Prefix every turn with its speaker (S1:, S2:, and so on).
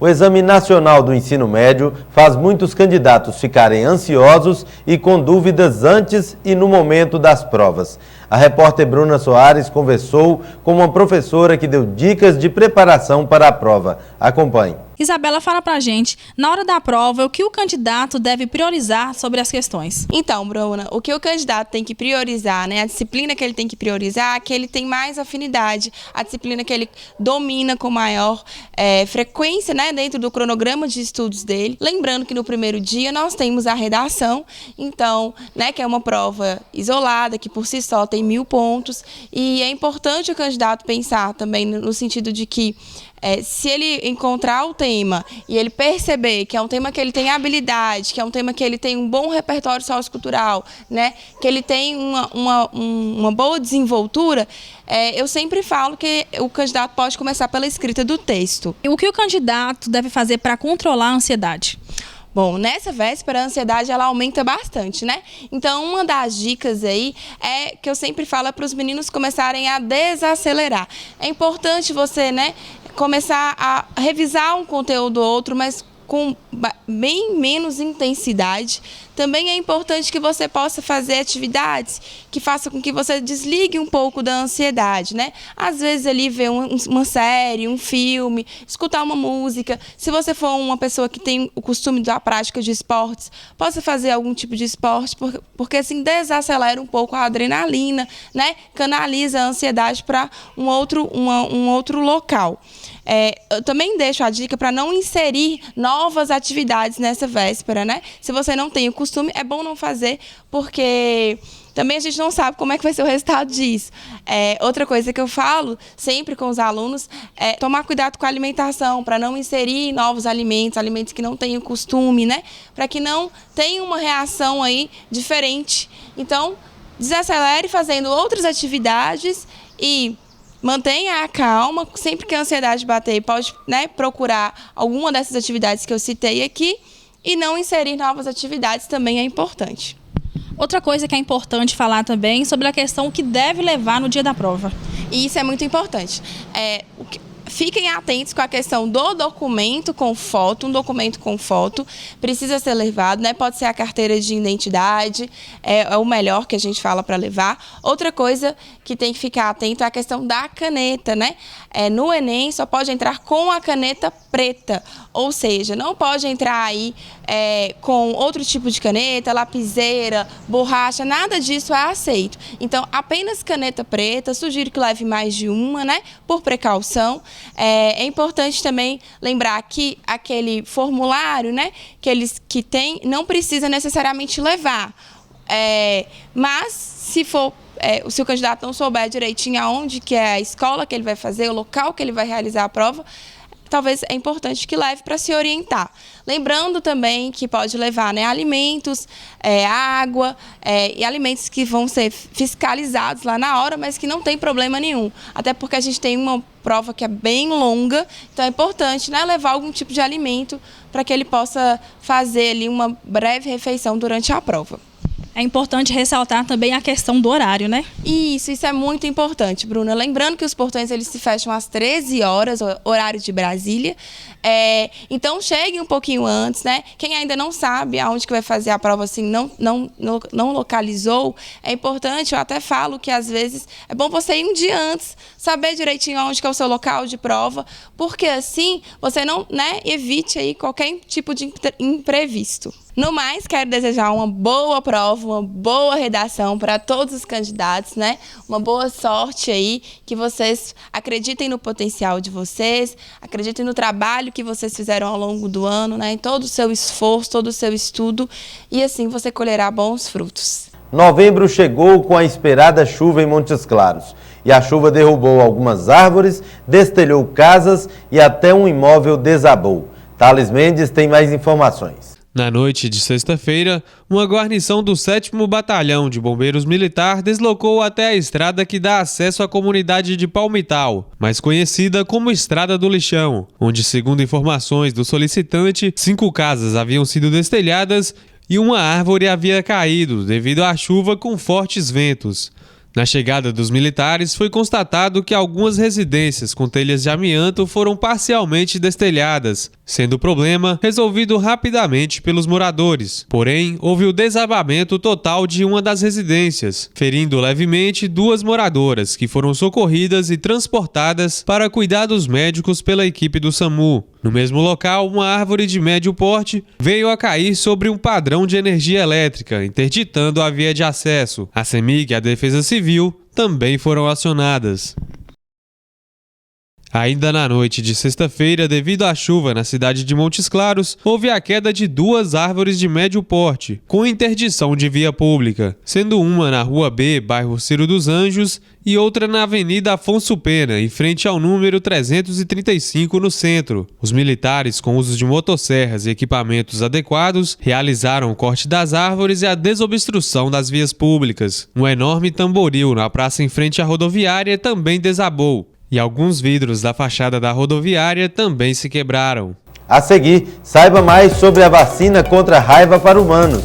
S1: O Exame Nacional do Ensino Médio faz muitos candidatos ficarem ansiosos e com dúvidas antes e no momento das provas. A repórter Bruna Soares conversou com uma professora que deu dicas de preparação para a prova. Acompanhe.
S2: Isabela, fala pra gente, na hora da prova, o que o candidato deve priorizar sobre as questões?
S3: Então, Bruna, o que o candidato tem que priorizar, né? A disciplina que ele tem que priorizar, que ele tem mais afinidade, a disciplina que ele domina com maior frequência, né? Dentro do cronograma de estudos dele. Lembrando que no primeiro dia nós temos a redação, então, né? Que é uma prova isolada, que por si só tem 1000 pontos, e é importante o candidato pensar também no sentido de que se ele encontrar o tema e ele perceber que é um tema que ele tem habilidade, que é um tema que ele tem um bom repertório sociocultural, né, que ele tem uma boa desenvoltura, eu sempre falo que o candidato pode começar pela escrita do texto.
S2: E o que o candidato deve fazer para controlar a ansiedade?
S3: Bom, nessa véspera a ansiedade ela aumenta bastante, né? Então uma das dicas aí é que eu sempre falo para os meninos começarem a desacelerar. É importante você, né, começar a revisar um conteúdo ou outro, mas com bem menos intensidade. Também é importante que você possa fazer atividades que façam com que você desligue um pouco da ansiedade, né? Às vezes ali ver uma série, um filme, escutar uma música. Se você for uma pessoa que tem o costume da prática de esportes, possa fazer algum tipo de esporte, porque assim desacelera um pouco a adrenalina, né? Canaliza a ansiedade para um outro local. Eu também deixo a dica para não inserir novas atividades nessa véspera, né? Se você não tem o costume, é bom não fazer, porque também a gente não sabe como é que vai ser o resultado disso. Outra coisa que eu falo sempre com os alunos é tomar cuidado com a alimentação, para não inserir novos alimentos que não têm o costume, né? Para que não tenha uma reação aí diferente. Então, desacelere fazendo outras atividades e mantenha a calma. Sempre que a ansiedade bater, pode, né, procurar alguma dessas atividades que eu citei aqui e não inserir novas atividades também é importante.
S2: Outra coisa que é importante falar também sobre a questão que deve levar no dia da prova.
S3: E isso é muito importante. Fiquem atentos com a questão do documento com foto. Um documento com foto precisa ser levado, né? Pode ser a carteira de identidade, é o melhor que a gente fala para levar. Outra coisa que tem que ficar atento é a questão da caneta, né? No Enem só pode entrar com a caneta preta, ou seja, não pode entrar aí com outro tipo de caneta, lapiseira, borracha, nada disso é aceito. Então, apenas caneta preta, sugiro que leve mais de uma, né? Por precaução. É importante também lembrar que aquele formulário, né, que tem, não precisa necessariamente levar. Mas, se o candidato não souber direitinho aonde que é a escola que ele vai fazer, o local que ele vai realizar a prova, talvez é importante que leve para se orientar. Lembrando também que pode levar, né, alimentos, água e alimentos que vão ser fiscalizados lá na hora, mas que não tem problema nenhum. Até porque a gente tem uma prova que é bem longa, então é importante, né, levar algum tipo de alimento para que ele possa fazer ali uma breve refeição durante a prova.
S2: É importante ressaltar também a questão do horário, né?
S3: Isso é muito importante, Bruna. Lembrando que os portões eles se fecham às 13 horas, horário de Brasília. Então chegue um pouquinho antes, né? Quem ainda não sabe aonde que vai fazer a prova, assim, não localizou, é importante, eu até falo que às vezes é bom você ir um dia antes, saber direitinho aonde que é o seu local de prova, porque assim você não, né, evite aí qualquer tipo de imprevisto. No mais, quero desejar uma boa prova, uma boa redação para todos os candidatos, né? Uma boa sorte aí, que vocês acreditem no potencial de vocês, acreditem no trabalho que vocês fizeram ao longo do ano, né? Em todo o seu esforço, todo o seu estudo, e assim você colherá bons frutos.
S1: Novembro chegou com a esperada chuva em Montes Claros. E a chuva derrubou algumas árvores, destelhou casas e até um imóvel desabou. Thales Mendes tem mais informações.
S4: Na noite de sexta-feira, uma guarnição do 7º Batalhão de Bombeiros Militar deslocou até a estrada que dá acesso à comunidade de Palmital, mais conhecida como Estrada do Lixão, onde, segundo informações do solicitante, 5 casas haviam sido destelhadas e uma árvore havia caído devido à chuva com fortes ventos. Na chegada dos militares, foi constatado que algumas residências com telhas de amianto foram parcialmente destelhadas, sendo o problema resolvido rapidamente pelos moradores. Porém, houve o desabamento total de uma das residências, ferindo levemente 2 moradoras, que foram socorridas e transportadas para cuidados médicos pela equipe do SAMU. No mesmo local, uma árvore de médio porte veio a cair sobre um padrão de energia elétrica, interditando a via de acesso. A CEMIG e a Defesa Civil também foram acionadas. Ainda na noite de sexta-feira, devido à chuva na cidade de Montes Claros, houve a queda de 2 árvores de médio porte, com interdição de via pública, sendo uma na Rua B, bairro Ciro dos Anjos, e outra na Avenida Afonso Pena, em frente ao número 335 no centro. Os militares, com uso de motosserras e equipamentos adequados, realizaram o corte das árvores e a desobstrução das vias públicas. Um enorme tamboril na praça em frente à rodoviária também desabou. E alguns vidros da fachada da rodoviária também se quebraram.
S1: A seguir, saiba mais sobre a vacina contra a raiva para humanos.